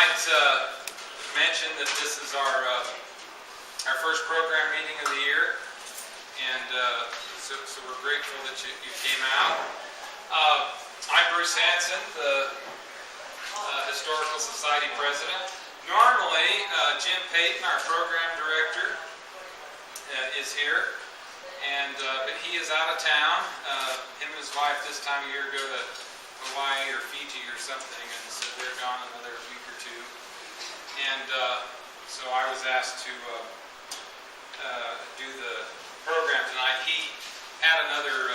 might mention that this is our first program meeting of the year, and so we're grateful that you came out. I'm Bruce Hansen, the Historical Society President. Normally, Jim Payton, our program director, is here, but he is out of town. Him and his wife this time of year go to Hawaii or Fiji or something, and so they're gone another week or two. And so I was asked to do the program tonight. He had another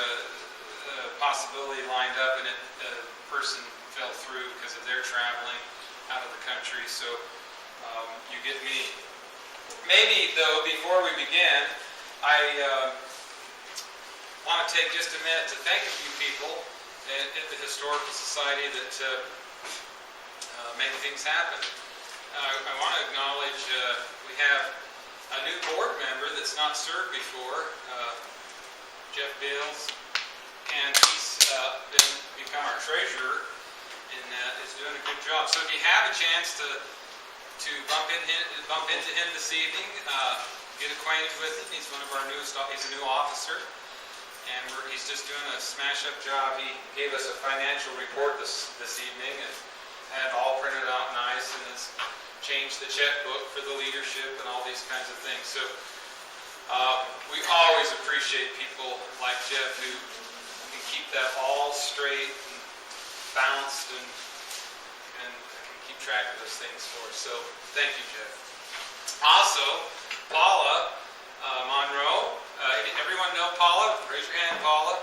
possibility lined up, and the person fell through because of their traveling out of the country. So you get me. Maybe, though, before we begin, I want to take just a minute to thank a few people at the Historical Society that make things happen. I want to acknowledge we have a new board member that's not served before, Jeff Bales, and he's become our treasurer and is doing a good job. So if you have a chance to bump into him this evening, get acquainted with him. He's one of our newest. He's a new officer. And he's just doing a smash-up job. He gave us a financial report this evening and had it all printed out nice, and has changed the checkbook for the leadership and all these kinds of things. So we always appreciate people like Jeff who can keep that all straight and balanced and can keep track of those things for us. So thank you, Jeff. Also, Paula Monroe. Everyone know Paula? Raise your hand, Paula.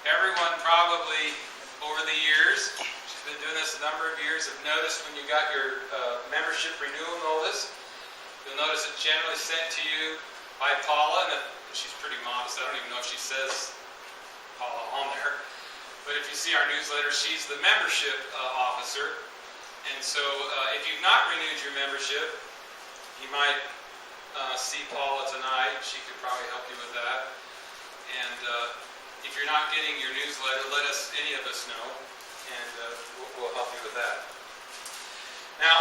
Everyone probably over the years, she's been doing this a number of years, have noticed when you got your membership renewal notice, you'll notice it's generally sent to you by Paula, and she's pretty modest. I don't even know if she says Paula on there. But if you see our newsletter, she's the membership officer. And so if you've not renewed your membership, you might see Paula tonight. She could probably help you with that. And if you're not getting your newsletter, let any of us know, and we'll help you with that. Now,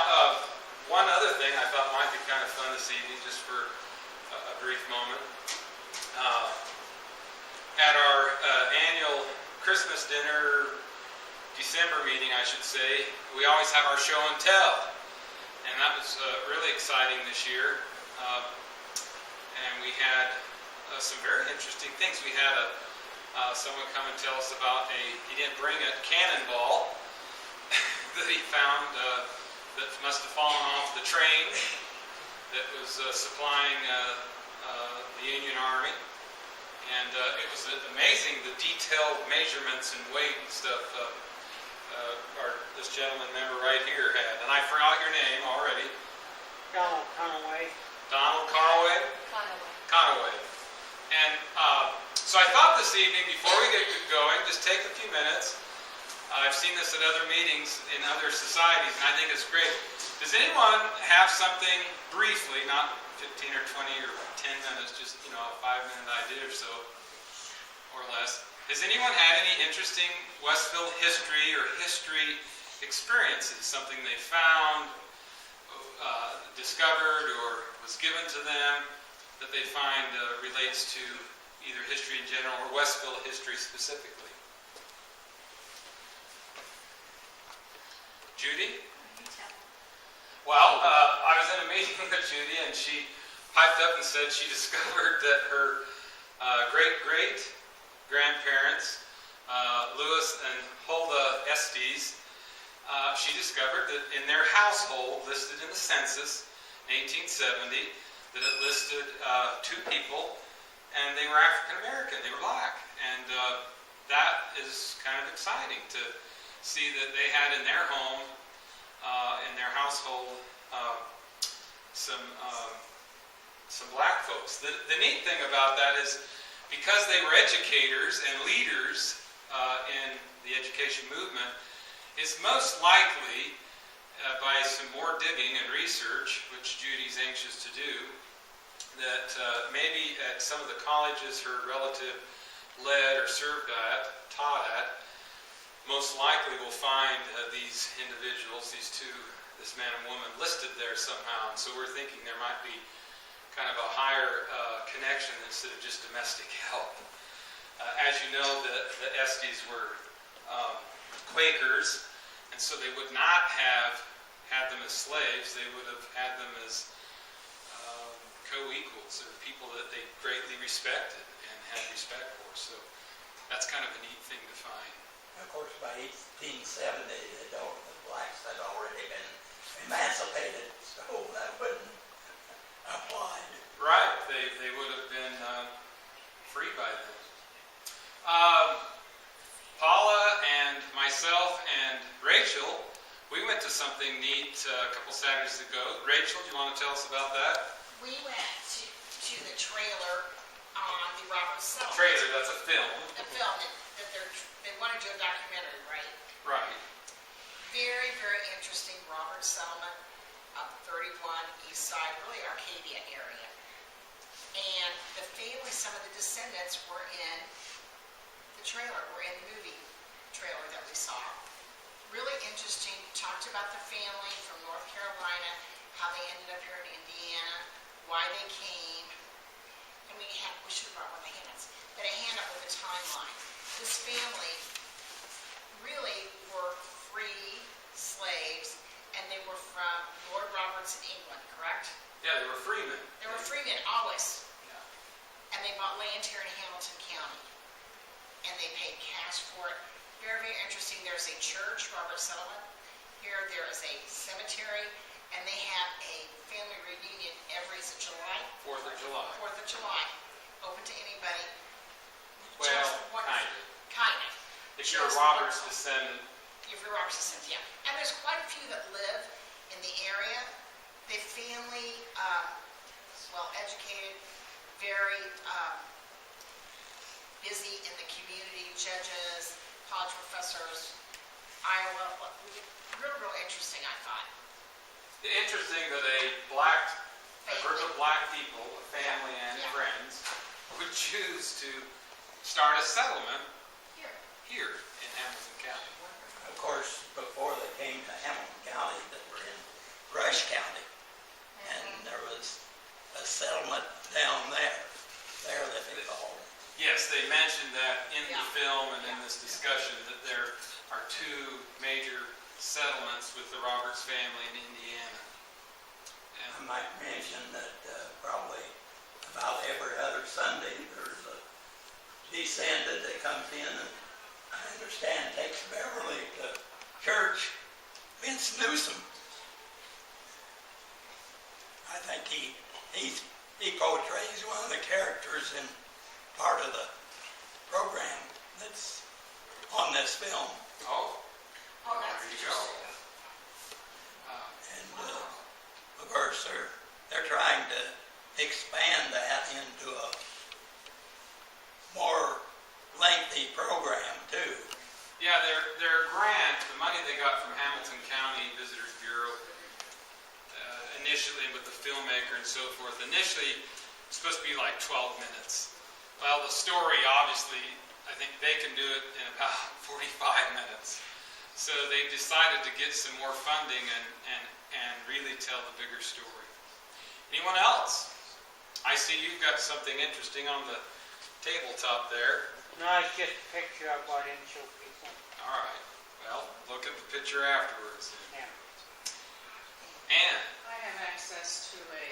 one other thing I thought might be kind of fun this evening, just for a brief moment. At our annual Christmas dinner, December meeting, I should say, we always have our show and tell. And that was really exciting this year. And we had some very interesting things. We had someone come and tell us about he didn't bring a cannonball that he found that must have fallen off the train that was supplying the Union Army. And it was amazing the detailed measurements and weight and stuff this gentleman member right here had. And I forgot your name already. Donald Conaway. Donald Conaway? Conaway. And so I thought this evening, before we get going, just take a few minutes. I've seen this at other meetings in other societies, and I think it's great. Does anyone have something briefly, not 15 or 20 or 10 minutes, just a 5-minute idea or so, or less? Has anyone had any interesting Westfield history or history experiences? Something they found, discovered, or was given to them that they find relates to either history in general or Westfield history specifically? Judy? Well, I was in a meeting with Judy, and she piped up and said she discovered that her great-great-grandparents, Louis and Huldah Estes, she discovered that in their household, listed in the census in 1870, that it listed 2 people, and they were African American, they were black. And that is kind of exciting to see that they had in their home, in their household, some black folks. The neat thing about that is because they were educators and leaders in the education movement, it's most likely by some more digging and research, which Judy's anxious to do, that maybe at some of the colleges her relative led or served at, taught at, most likely will find these individuals, this man and woman listed there somehow. And so we're thinking there might be kind of a higher connection instead of just domestic help. As you know, the Estes were Quakers, and so they would not have had them as slaves. They would have had them as co-equals, or people that they greatly respected and had respect for. So that's kind of a neat thing to find. Of course, by 1870, the blacks had already been emancipated, so that wouldn't apply. Right, they would have been free by then. Paula and myself and Rachel, we went to something neat a couple Saturdays ago. Rachel, do you want to tell us about that? We went to the trailer on the Robert Sullivan. Trailer, that's a film. A film that they want to do a documentary, right? Right. Very, very interesting. Robert Sullivan, 31 East Side, really Arcadia area. And the family, some of the descendants were in the trailer, were in the movie trailer that we saw. Really interesting. Talked about the family from North Carolina, how they ended up here in Indiana, why they came. And we should have brought one of the handouts. But a handout with a timeline. This family really were free slaves, and they were from Lord Roberts in England, correct? Yeah, they were freemen. They were freemen, always. Yeah. And they bought land here in Hamilton County. And they paid cash for it. Very, very interesting. There's a church, Robert Sullivan. Here there is a cemetery, and they have a family reunion every, is it July? 4th of July. 4th of July. Open to anybody. Well, kind of. Kind of. If you're a Roberts descendant. If you're a Roberts descendant, yeah. And there's quite a few that live in the area. The family, well educated, very busy in the community, judges, college professors, Iowa, real interesting, I thought. Interesting that a group of black people, a family and friends, would choose to start a settlement here in Hamilton County. Of course, before they came to Hamilton County, they were in Rush County, and there was a settlement down there that they called it. Yes, they mentioned that in the film and in this discussion that there are two major settlements with the Roberts family in Indiana. I might mention that probably about every other Sunday there's a descendant that comes in, and I understand takes Beverly to church. Vince Newsom. I think he portrays one of the characters in part of the program that's on this film. Oh, Oh, that's there you go. And of course they're trying to expand that into a more lengthy program too. Yeah, their grant, the money they got from Hamilton County Visitors Bureau, initially with the filmmaker and so forth, initially it's supposed to be like 12 minutes. Well, the story, obviously, I think they can do it in about 45 minutes. So they decided to get some more funding and really tell the bigger story. Anyone else? I see you've got something interesting on the tabletop there. No, it's just a picture of what I didn't show people. All right. Well, look at the picture afterwards. Yeah. Ann. I have access to a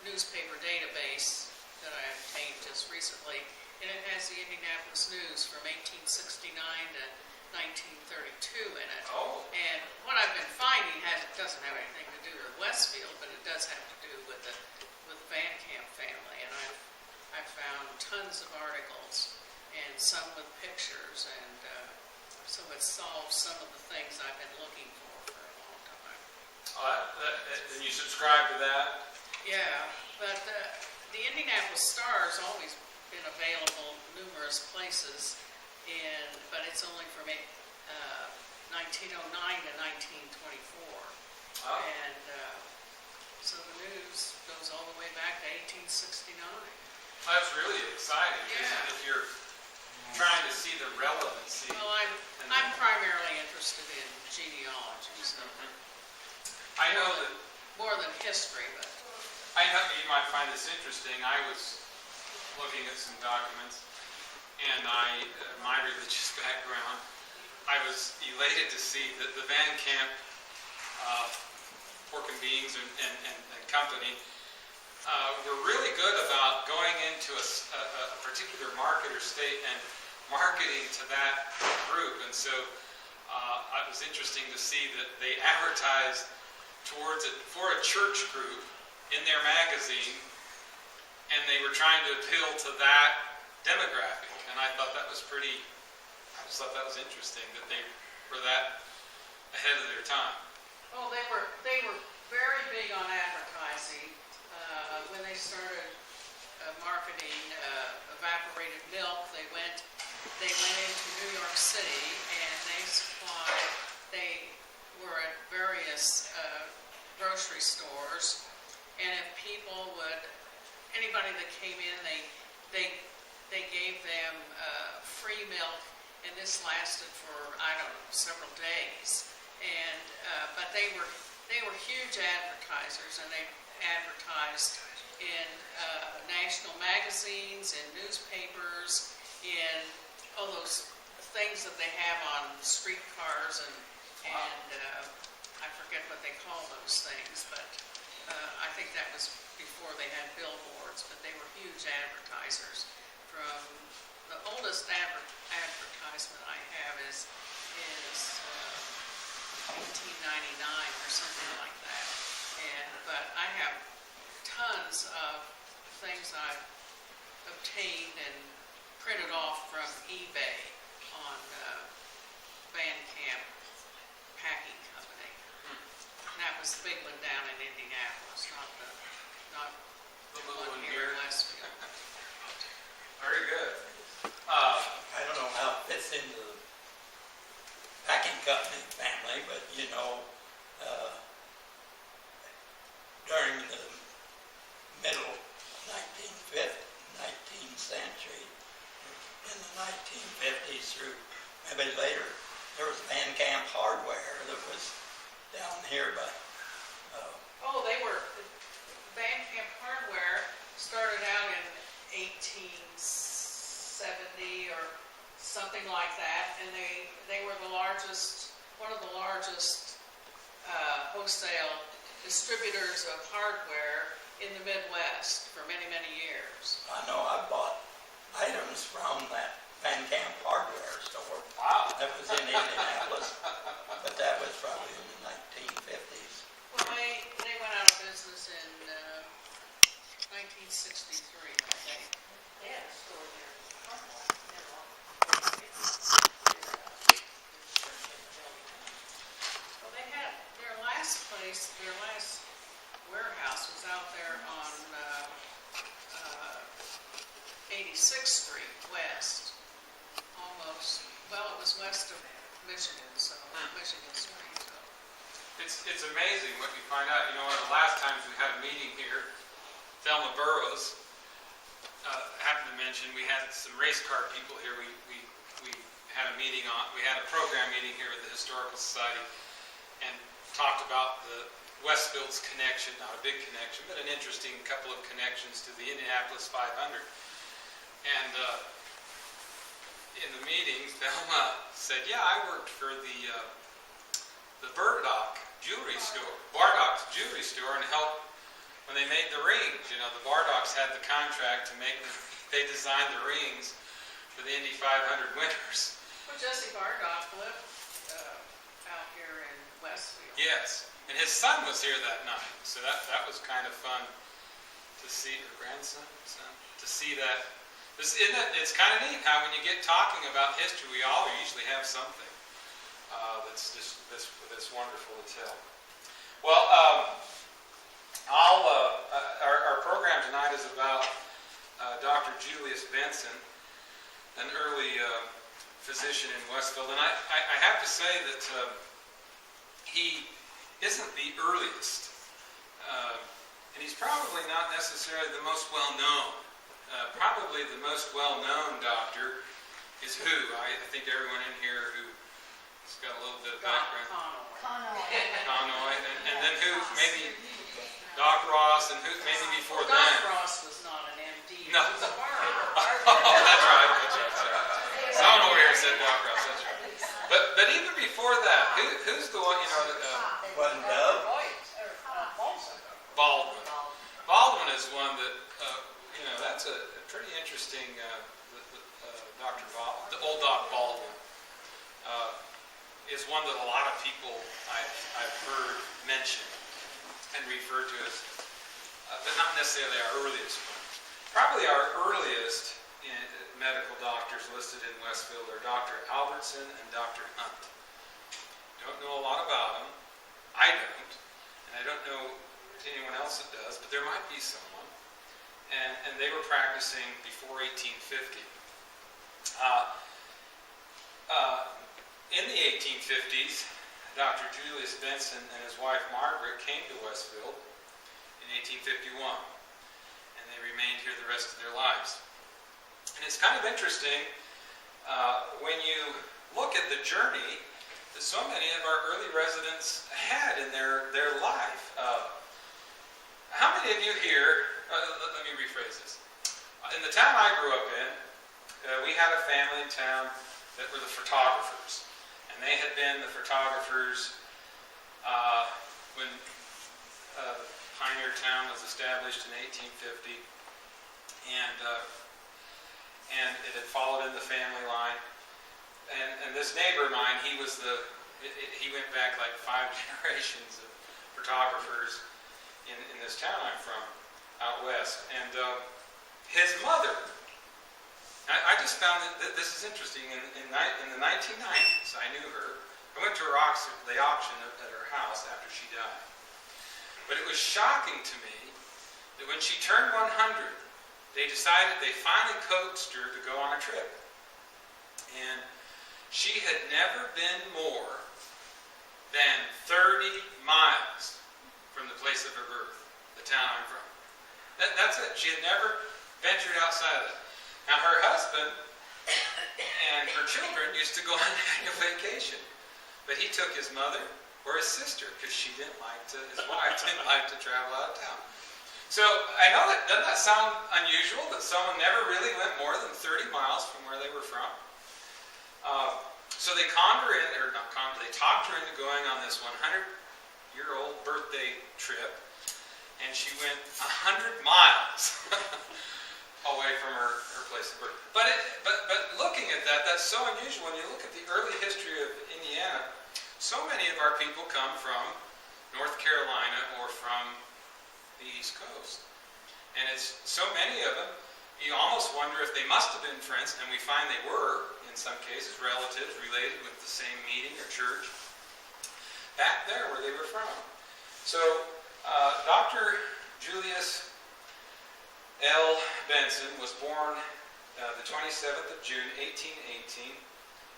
newspaper database that I obtained just recently, and it has the Indianapolis News from 1869 to 1932 in it. Oh. And what I've been finding doesn't have anything to do with Westfield, but it does have to do with the Van Camp family. And I've found tons of articles, and some with pictures, and so it solves some of the things I've been looking for a long time. And you subscribe to that? Yeah, but the Indianapolis Star has always been available in numerous places, but it's only from 1909 to 1924. Oh. And so the news goes all the way back to 1869. That's really exciting. Yeah. If you're trying to see the relevancy. Well, I'm primarily interested in genealogy, so I know that, more than history, but I know you might find this interesting. I was looking at some documents, and my religious background, I was elated to see that the Van Camp Pork and Beans and company were really good about going into a particular market or state and marketing to that group. And so it was interesting to see that they advertised towards it for a church group in their magazine, and they were trying to appeal to that demographic. And I thought that was I just thought that was interesting that they were that ahead of their time. oh, they were very big on advertising. When they started marketing evaporated milk, they went into New York City and they were at various grocery stores, and if anybody that came in, they gave them free milk, and this lasted for, I don't know, several days. And but they were huge advertisers, and they advertised in national magazines, in newspapers, in all those things that they have on streetcars, and I forget what they call those things, but I think that was before they had billboards, but they were huge advertisers. From the oldest advertisement I have is 1899 or something like that. But I have tons of things I've obtained and printed off from eBay on Van Camp Packing Company. And that was the big one down in Indianapolis, not The little one one here in here. Westfield. Very good. I don't know how it fits into the packing company family, but during the middle 19th century, in the 1950s through maybe later, there was Van Camp Hardware that was down here by. Van Camp Hardware started out in 1870 or something like that, and they were one of the largest wholesale distributors of hardware in the Midwest for many, many years. I know I bought items from that Van Camp Hardware store. Wow. That was in Indianapolis, but that was probably in the 1950s. Well, they went out of business in 1963, I think. They had a store there. Well, they had their last warehouse was out there on 86th Street West, almost. Well, it was west of Michigan, so Michigan Street. So. It's amazing what you find out. One of the last times we had a meeting here, Velma Burrows happened to mention we had some race car people here. We had a program meeting here with the Historical Society and talked about the Westfield's connection, not a big connection, but an interesting couple of connections to the Indianapolis 500. And in the meeting, Salma said, "Yeah, I worked for the Bardocks jewelry store, and helped when they made the rings. The Bardocks had the contract to make they designed the rings for the Indy 500 winners." Well, Jesse Bardock lived out here in Westfield. Yes, and his son was here that night, so that was kind of fun to see. Her grandson, to see that. It's kind of neat how when you get talking about history, we all usually have something that's just that's wonderful to tell. Well, our program tonight is about Dr. Julius Benson, an early physician in Westfield, and I have to say that he isn't the earliest, and he's probably not necessarily the most well-known. Probably the most well-known doctor is who? I think everyone in here who's got a little bit of background. Connoy, and then who? Maybe Doc Ross, and who? Maybe before Doc then. Ross was not an MD, he No. was a barber. Oh, that's right. Sorry. Someone over here said Doc Ross. That's right. But even before that, who's the one? Wasn't Dove? Baldwin. Baldwin is one that that's a pretty interesting. Dr. The old Doc Baldwin is one that a lot of people I've heard mention and refer to as, but not necessarily our earliest one. Probably our earliest medical doctors listed in Westfield are Dr. Albertson and Dr. Hunt. Don't know a lot about them. I don't, and I don't know anyone else that does, but there might be someone. And they were practicing before 1850. In the 1850s, Dr. Julius Benson and his wife Margaret came to Westfield in 1851, and they remained here the rest of their lives. And it's kind of interesting when you look at the journey that so many of our early residents had in their life. How many of you here, let me rephrase this. In the town I grew up in, we had a family in town that were the photographers. And they had been the photographers when Pioneer Town was established in 1850. And it had followed in the family line. And this neighbor of mine, he went back like 5 generations of photographers in this town I'm from, out west. And his mother, I just found that this is interesting. In the 1990s, I knew her. I went to the auction at her house after she died. But it was shocking to me that when she turned 100, they finally coaxed her to go on a trip. And she had never been more than 30 miles from the place of her birth, the town I'm from. That's it. She had never ventured outside of it. Now, her husband and her children used to go on annual vacation, but he took his mother or his sister because his wife didn't like to travel out of town. So I know doesn't that sound unusual that someone never really went more than 30 miles from where they were from? So they they talked her into going on this 100-year-old birthday trip, and she went 100 miles away from her place of birth. But looking at that's so unusual. When you look at the early history of Indiana, so many of our people come from North Carolina or from the East Coast. And it's so many of them, you almost wonder if they must have been friends, and we find they were, in some cases, relatives related with the same meeting or church, back there where they were from. So Dr. Julius L Benson was born the 27th of June, 1818,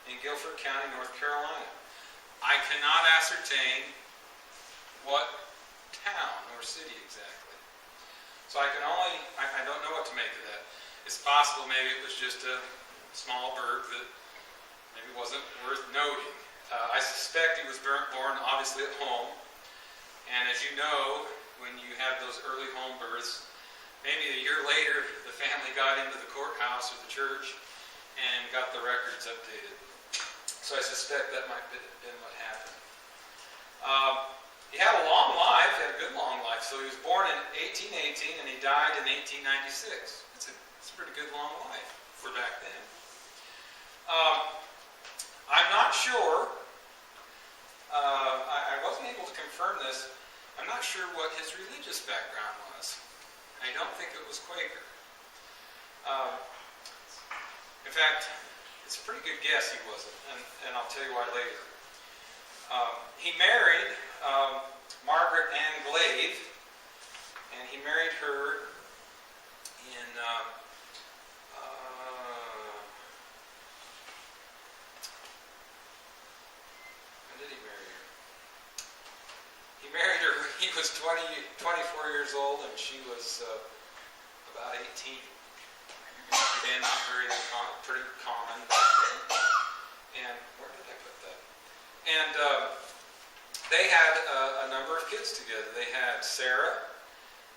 in Guilford County, North Carolina. I cannot ascertain what town or city exactly. So I don't know what to make of that. It's possible maybe it was just a small burg that maybe wasn't worth noting. I suspect he was born obviously at home. And as you know, when you have those early home births, maybe a year later the family got into the courthouse or the church and got the records updated. So I suspect that might have been what happened. He had a long life, he had a good long life. So he was born in 1818 and he died in 1896. It's a pretty good long life for back then. I'm not sure, I wasn't able to confirm this, I'm not sure what his religious background was. I don't think it was Quaker. In fact, it's a pretty good guess he wasn't, and I'll tell you why later. He married Margaret Ann Glave, and he married her in when did he marry her? He married her, he was 24 years old, and she was about 18. and not very pretty common. And where did I put that? And they had a number of kids together. They had Sarah,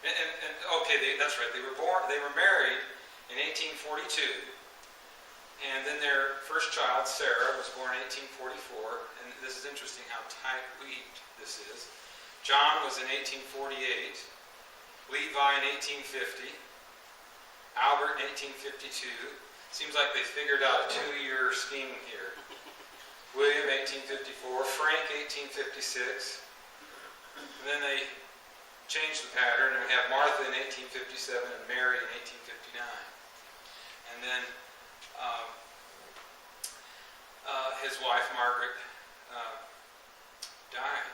and okay, that's right. They were married in 1842, and then their first child, Sarah, was born in 1844. And this is interesting how tight-weaved this is. John was in 1848, Levi in 1850, Albert in 1852. Seems like they figured out a 2-year scheme here. William, 1854, Frank, 1856, and then they changed the pattern, and we have Martha in 1857 and Mary in 1859. And then his wife, Margaret, died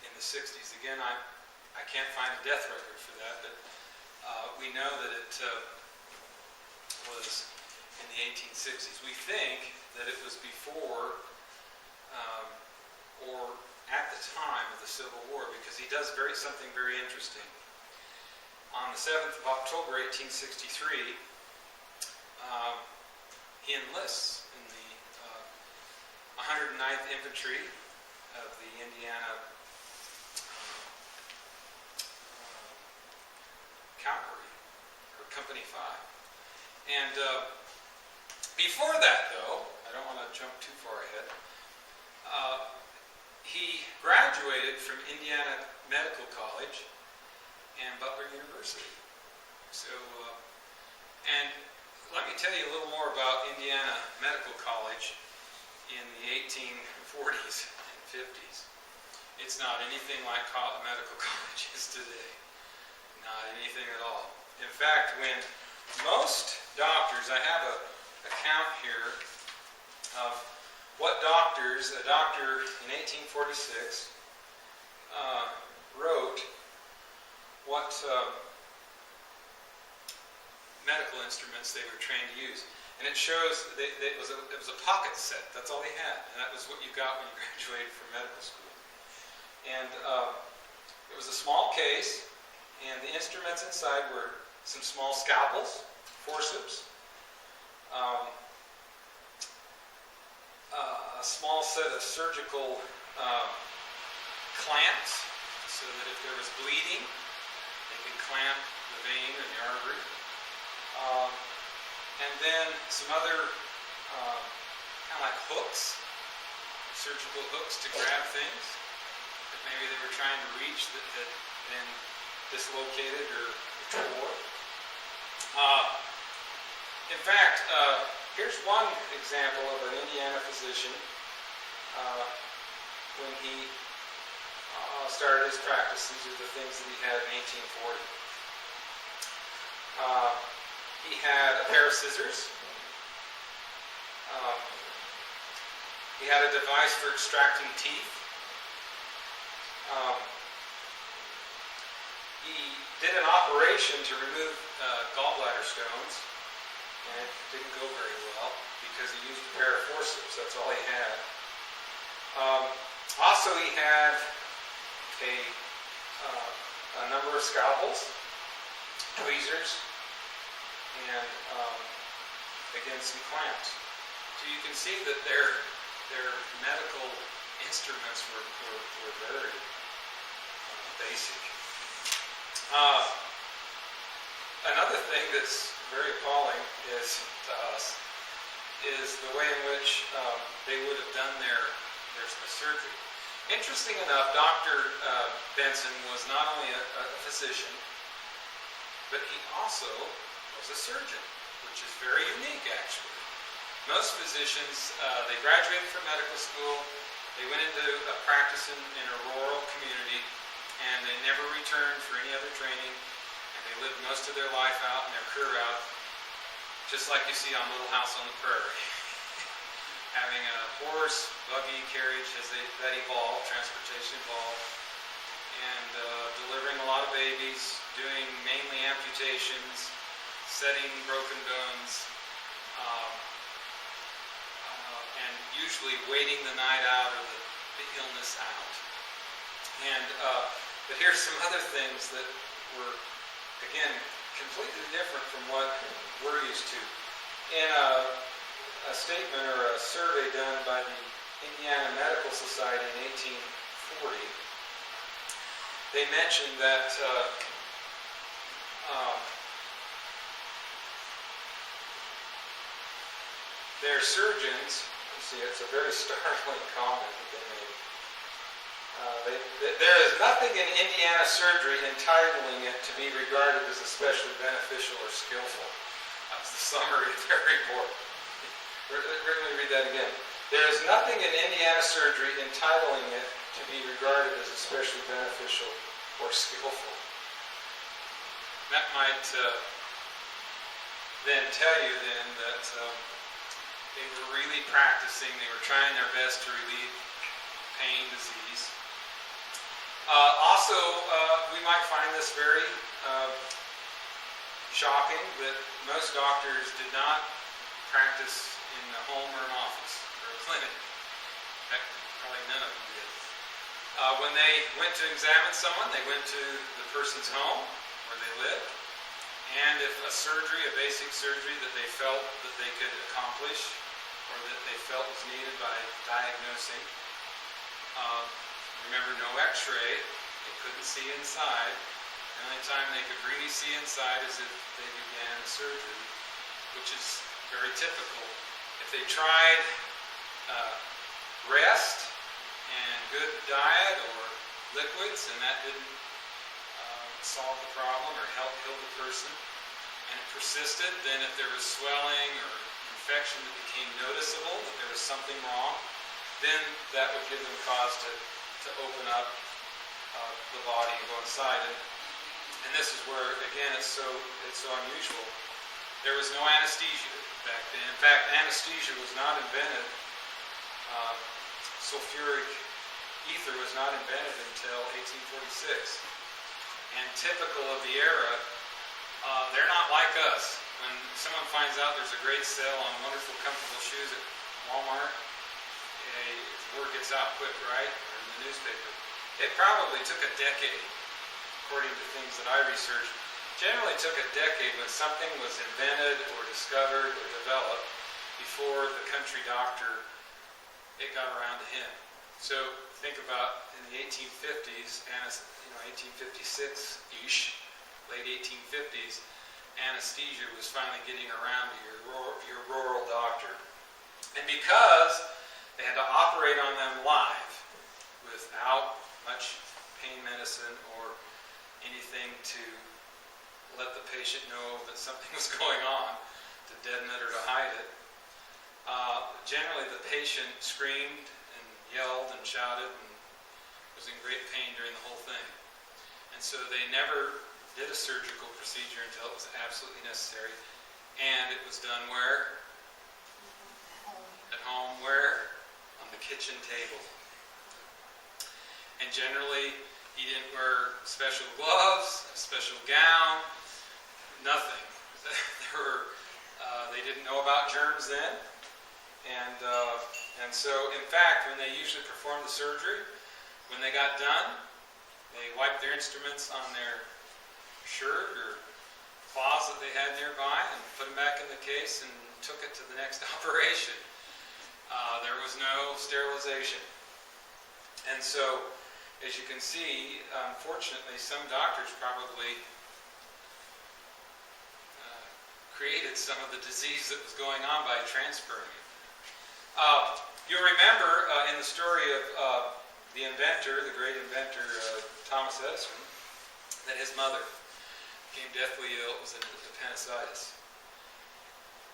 in the 60s. Again, I can't find a death record for that, but we know that it was in the 1860s. We think that it was before or at the time of the Civil War, because he does something very interesting. On the 7th of October, 1863, he enlists in the 109th Infantry of the Indiana Cavalry, or Company 5. And before that, though, I don't want to jump too far ahead, he graduated from Indiana Medical College and Butler University. So, and let me tell you a little more about Indiana Medical College in the 1840s and 50s. It's not anything like medical colleges today. Not anything at all. In fact, when most doctors, I have a account here of what doctors, a doctor in 1846 wrote what medical instruments they were trained to use. And it shows it was a pocket set. That's all they had. And that was what you got when you graduated from medical school. And it was a small case, and the instruments inside were some small scalpels, forceps, a small set of surgical clamps, so that if there was bleeding, they could clamp the vein or the artery. And then some other kind of like hooks, surgical hooks to grab things that maybe they were trying to reach that had been dislocated or tore. In fact, here's one example of an Indiana physician when he started his practice. These are the things that he had in 1840. He had a pair of scissors. He had a device for extracting teeth. He did an operation to remove gallbladder stones, and it didn't go very well because he used a pair of forceps. That's all he had. Also, he had a number of scalpels, tweezers, and again some clamps. So you can see that their medical instruments were very basic. Another thing that's very appalling to us is the way in which they would have done their surgery. Interesting enough, Dr. Benson was not only a physician, but he also was a surgeon, which is very unique, actually. Most physicians, they graduated from medical school, they went into practice in a rural community, and they never returned for any other training, and they lived most of their life out and their career out, just like you see on Little House on the Prairie. Having a horse, buggy, carriage, that evolved, transportation evolved, and delivering a lot of babies, doing mainly amputations, setting broken bones, and usually waiting the night out or the illness out. And but here's some other things that were, again, completely different from what we're used to. In a statement or a survey done by the Indiana Medical Society in 1840, they mentioned that their surgeons, you see, it's a very startling comment that they made. There is nothing in Indiana surgery entitling it to be regarded as especially beneficial or skillful. That's the summary of their report. Let me read that again. There is nothing in Indiana surgery entitling it to be regarded as especially beneficial or skillful. That might then tell you then that they were really practicing, they were trying their best to relieve pain, disease. Also, we might find this very shocking that most doctors did not practice in a home or an office or a clinic. In fact, probably none of them did. When they went to examine someone, they went to the person's home where they lived, and if a surgery, a basic surgery that they felt that they could accomplish or that they felt was needed by diagnosing, remember, no x-ray, they couldn't see inside. The only time they could really see inside is if they began a surgery, which is very typical. If they tried rest and good diet or liquids and that didn't solve the problem or help heal the person, and it persisted, then if there was swelling or infection that became noticeable, that there was something wrong, then that would give them cause to open up the body and go inside. And this is where, again, it's so unusual. There was no anesthesia back then. In fact, anesthesia was not invented. Sulfuric ether was not invented until 1846. And typical of the era, they're not like us. When someone finds out there's a great sale on wonderful, comfortable shoes at Walmart, word gets out quick, right? Or in the newspaper. It probably took a decade, according to things that I researched. Generally took a decade when something was invented or discovered or developed before the country doctor, it got around to him. So think about in the 1850s, 1856-ish, late 1850s, anesthesia was finally getting around to your rural doctor. And because they had to operate on them live without much pain medicine or anything to let the patient know that something was going on, to deaden it or to hide it. Generally, the patient screamed and yelled and shouted and was in great pain during the whole thing. And so they never did a surgical procedure until it was absolutely necessary. And it was done where? At home, where? On the kitchen table. And generally, he didn't wear special gloves, a special gown, nothing. They didn't know about germs then. And so, in fact, when they usually performed the surgery, when they got done, they wiped their instruments on their shirt or cloths that they had nearby and put them back in the case and took it to the next operation. There was no sterilization. And so, as you can see, unfortunately, some doctors probably created some of the disease that was going on by transferring it. You'll remember in the story of the inventor, the great inventor, Thomas Edison, that his mother became deathly ill. It was an appendicitis.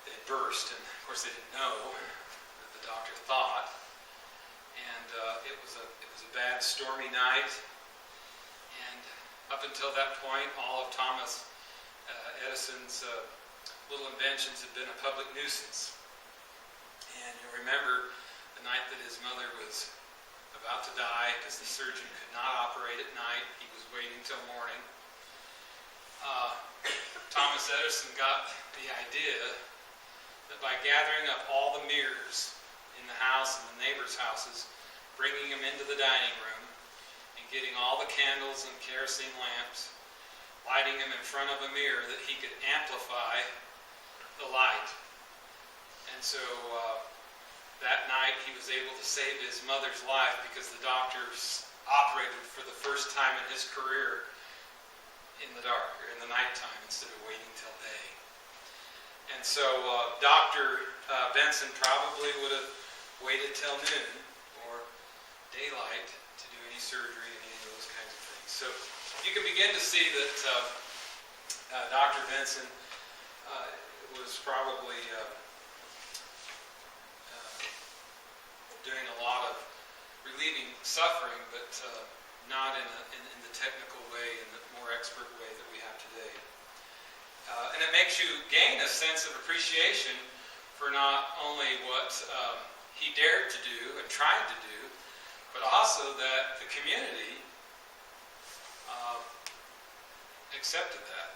It burst, and of course they didn't know what the doctor thought. And it was a bad stormy night. And up until that point, all of Thomas Edison's little inventions had been a public nuisance. And you'll remember the night that his mother was about to die because the surgeon could not operate at night. He was waiting till morning. Thomas Edison got the idea that by gathering up all the mirrors in the house and the neighbors' houses, bringing them into the dining room, and getting all the candles and kerosene lamps, lighting him in front of a mirror that he could amplify the light. And so that night he was able to save his mother's life because the doctors operated for the first time in his career in the dark, or in the nighttime, instead of waiting till day. And so Dr. Benson probably would have waited till noon or daylight to do any surgery and any of those kinds of things. So you can begin to see that Dr. Benson was probably doing a lot of relieving suffering, but not in the technical way, in the more expert way that we have today. And it makes you gain a sense of appreciation for not only what he dared to do and tried to do, but also that the community accepted that.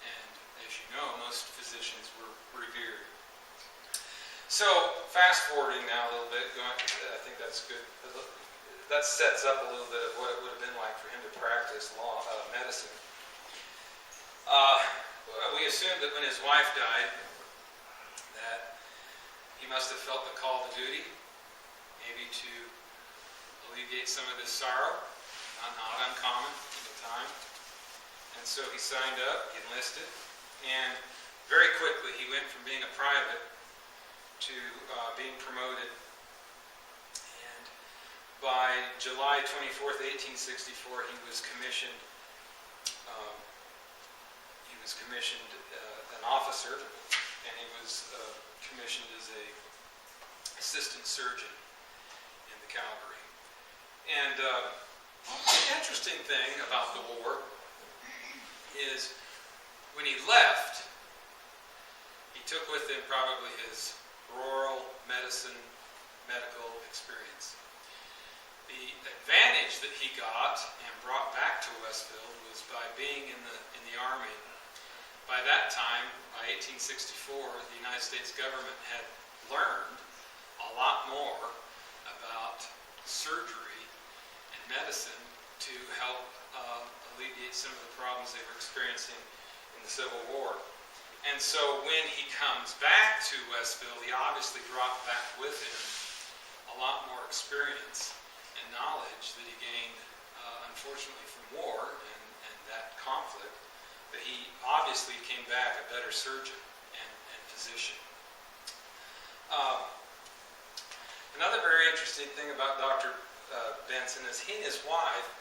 And as you know, most physicians were revered. So, fast forwarding now a little bit, I think that's good. That sets up a little bit of what it would have been like for him to practice medicine. We assumed that when his wife died, that he must have felt the call to duty, maybe to alleviate some of this sorrow, not uncommon at the time. And so he signed up, he enlisted, and very quickly he went from being a private to being promoted. And by July 24th, 1864, he was commissioned. An officer, and he was commissioned as a assistant surgeon in the cavalry. And the interesting thing about the war is when he left, he took with him probably his rural medical experience. The advantage that he got and brought back to Westfield was by being in the Army. By that time, by 1864, the United States government had learned a lot more about surgery and medicine to help alleviate some of the problems they were experiencing in the Civil War. And so when he comes back to Westfield, he obviously brought back with him a lot more experience and knowledge that he gained, unfortunately, from war and that conflict. But he obviously came back a better surgeon and physician. Another very interesting thing about Dr. Benson is he and his wife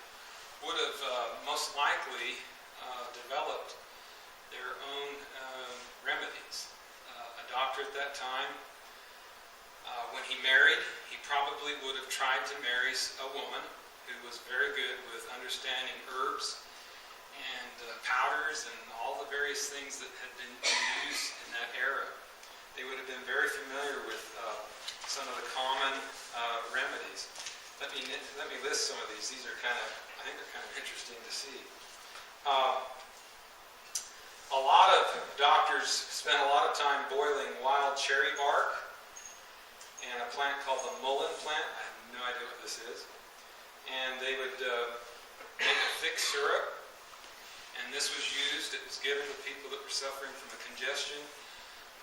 would have most likely developed their own remedies. A doctor at that time, when he married, he probably would have tried to marry a woman who was very good with understanding herbs and powders and all the various things that had been used in that era. They would have been very familiar with some of the common remedies. Let me list some of these. These are I think they're kind of interesting to see. A lot of doctors spent a lot of time boiling wild cherry bark and a plant called the mullein plant. I have no idea what this is. And they would make a thick syrup. And this was used, it was given to people that were suffering from a congestion,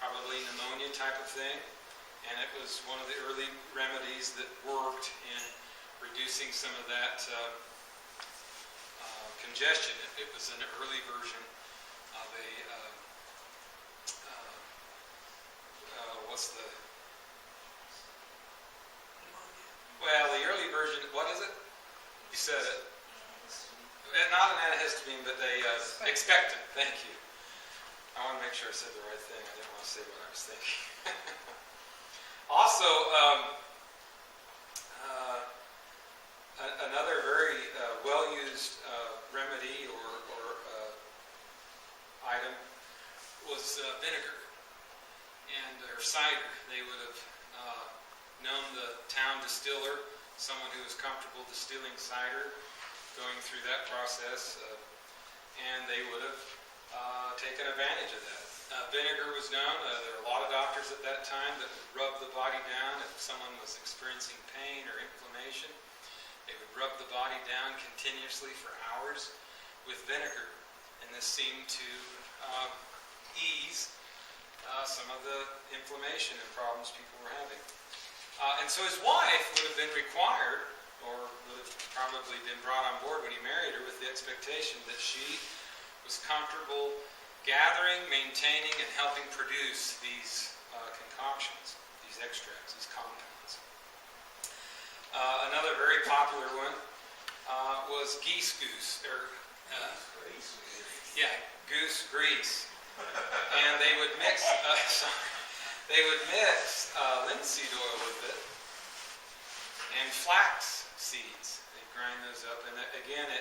probably pneumonia type of thing. And it was one of the early remedies that worked in reducing some of that congestion. It was an early version of the early version, what is it? You said it. Not an antihistamine, but expectant. Thank you. I want to make sure I said the right thing. I didn't want to say what I was thinking. Also, another very well-used remedy or item was vinegar or cider. They would have known the town distiller, someone who was comfortable distilling cider, going through that process, and they would have taken advantage of that. Vinegar was known. There were a lot of doctors at that time that would rub the body down if someone was experiencing pain or inflammation. They would rub the body down continuously for hours with vinegar, and this seemed to ease some of the inflammation and problems people were having. And so his wife would have been required, or would have probably been brought on board when he married her, with the expectation that she was comfortable gathering, maintaining, and helping produce these concoctions, these extracts, these compounds. Another very popular one was Goose Grease, Goose Grease. And they would mix linseed oil with it and flax seeds. They'd grind those up, and again,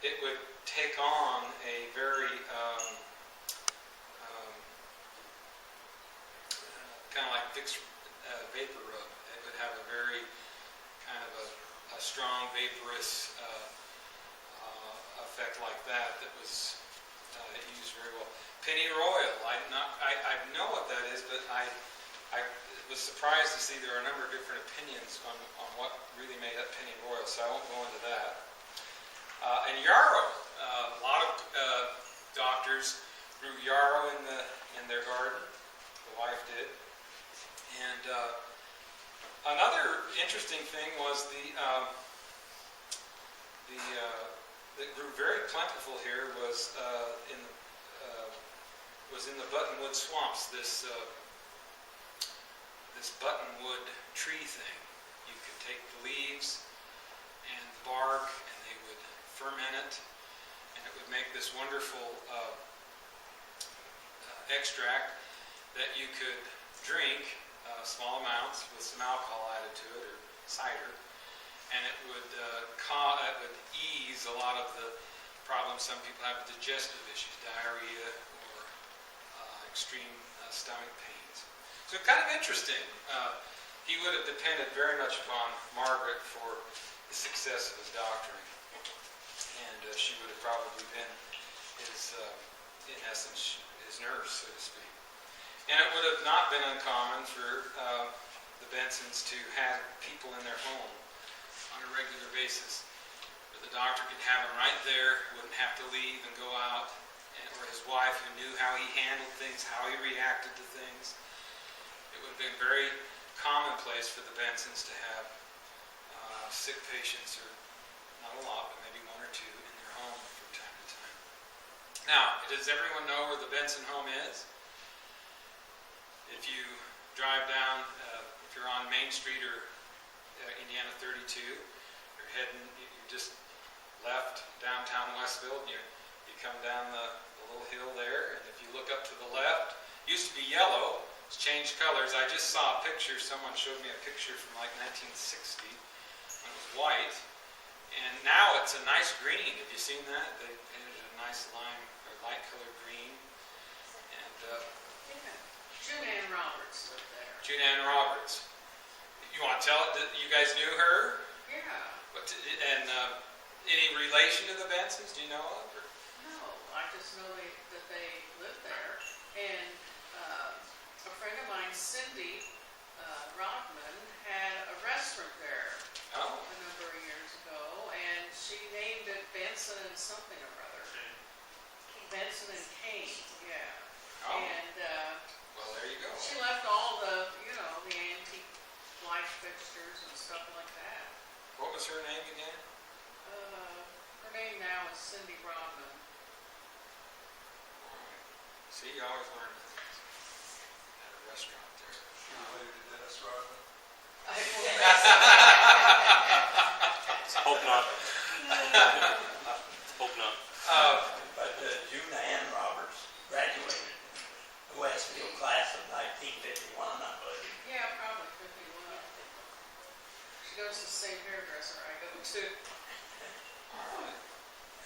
it would take on a very kind of like Vicks vapor rub. It would have a very kind of a strong vaporous effect like that was used very well. Pennyroyal. I know what that is, but I was surprised to see there are a number of different opinions on what really made up pennyroyal, so I won't go into that. And yarrow. A lot of doctors grew yarrow in their garden. The wife did. And another interesting thing was that grew very plentiful here was in the Buttonwood swamps. This buttonwood tree thing. You could take the leaves and the bark, and they would ferment it, and it would make this wonderful extract that you could drink small amounts with some alcohol added to it, or cider, and it would ease a lot of the problems some people have with digestive issues, diarrhea, or extreme stomach pains. So kind of interesting. He would have depended very much upon Margaret for the success of his doctoring, and she would have probably been his, in essence, his nurse, so to speak. And it would have not been uncommon for the Bensons to have people in their home on a regular basis, where the doctor could have him right there, wouldn't have to leave and go out, or his wife, who knew how he handled things, how he reacted to things. It would have been very commonplace for the Bensons to have sick patients, or not a lot, but maybe one or two, in their home from time to time. Now, does everyone know where the Benson Home is? If you drive down, if you're on Main Street or Indiana 32, you're heading, you just left downtown Westfield, you come down the little hill there, and if you look up to the left, used to be yellow, it's changed colors. I just saw a picture, someone showed me a picture from like 1960, when it was white, and now it's a nice green. Have you seen that? They painted a nice lime, or light colored green, and June Ann Roberts lived there. June Ann Roberts. You want to tell it that you guys knew her? Yeah. And any relation to the Bensons? Do you know of her? No, I just know that they lived there. And a friend of mine, Cindy Rodman, had a restaurant there a number of years ago, and she named it Benson and something or other. Benson and Kane, yeah. Oh. And Well, there you go. she left all the antique light fixtures and stuff like that. What was her name again? Her name now is Cindy Rodman. All right. See, you always learn things. At a restaurant there. She related to Dennis Rodman? Hope not. Hope not. But June Ann Roberts graduated the Westfield class of 1951, I believe. Yeah, probably 51. She goes to the same hairdresser I go to. All right.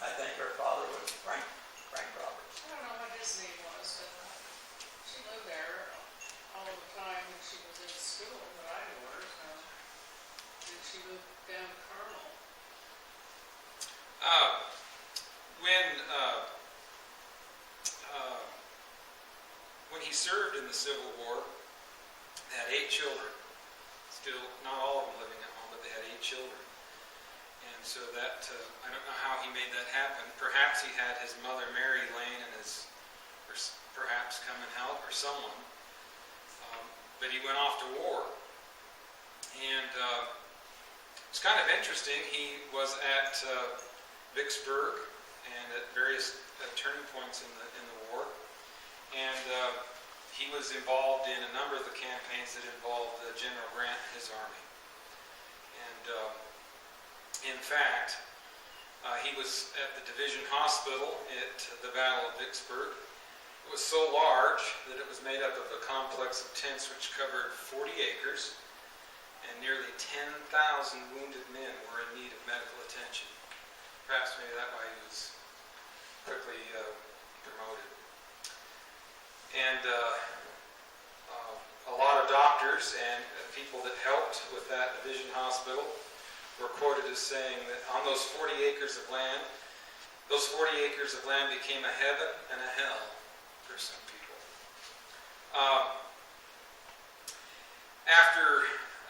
I think her father was Frank Roberts. I don't know what his name was, but she lived there all the time when she was in school, but I knew her, so. And she moved down to Carmel. When he served in the Civil War, they had 8 children. Still, not all of them living at home, but they had 8 children. And so that, I don't know how he made that happen. Perhaps he had his mother Mary laying in his, or perhaps come and help, or someone. But he went off to war. And it's kind of interesting. He was at Vicksburg and at various turning points in the war. And he was involved in a number of the campaigns that involved General Grant and his army. And in fact, he was at the division hospital at the Battle of Vicksburg. It was so large that it was made up of a complex of tents which covered 40 acres, and nearly 10,000 wounded men were in need of medical attention. Perhaps maybe that's why he was quickly promoted. And a lot of doctors and people that helped with that division hospital were quoted as saying that on those 40 acres of land, those 40 acres of land became a heaven and a hell for some people. After